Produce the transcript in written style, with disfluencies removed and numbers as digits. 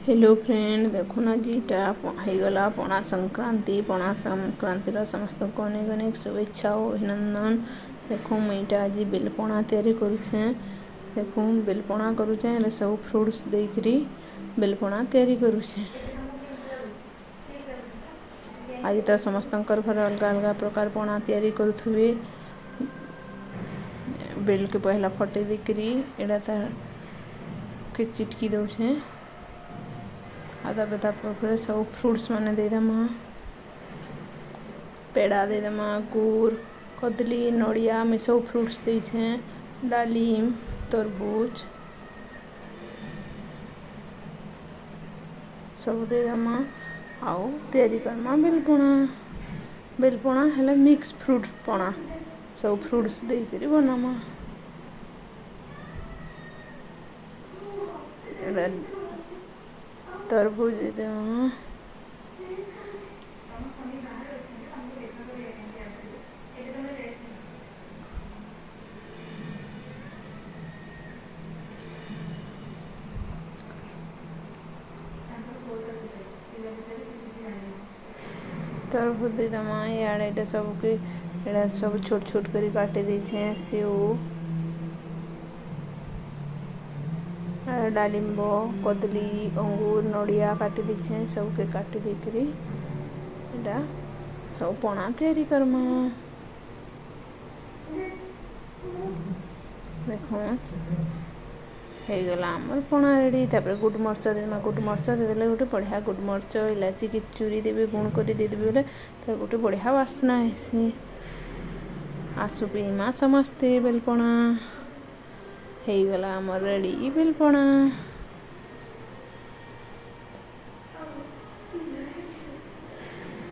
Hello friend देखुन आज होगला पणा संक्रांतिर समस्त को अनेक अनेक शुभेच्छा और अभिनंदन। देखो मुईटा आज बेलपणा तैयारी करुछे। देखो बेलपणा करुछे सब फ्रूट्स देकरी बेलपणा तैयारी करुछे। आज तो समस्त घर अलग अलग प्रकार पणा तैयारी करुथुबे। बेल के पहला फटे देकरी एडा तार के चिटकी दउछे। आधा बेता पर सब फ्रूट्स माने दे दमा, पेड़ा दे दमा, गुड़, कदली, नड़िया में सब फ्रूट्स दे छे, डालिम, तरबूज सब दे दमा। आउ तैयारी करमा बेलपणा हेले मिक्स फ्रूट पणा सब फ्रूट्स दे करी बनामा। तरबूज दे दमा, तरबूज दे दमा। यार सब छोट छोट करी काटे दी छे। सेव, डालिम्ब, कदली, अंगूर, नड़िया काटी दी सबके काटी देकरी एटा सब पणा तैयारी करमा। देखो गला आमर पणा रेडी। तापर गुड मरच देमा, गुड मरच देदेले गोटे बढ़िया गुड मरच इलायची की चूरी देबे, गुण कर देदेबे बोले तार गोटे बढ़िया वासना हेसी। आसु पीमा समस्ते बेलपणा गला आमर रेडी बेलपणा।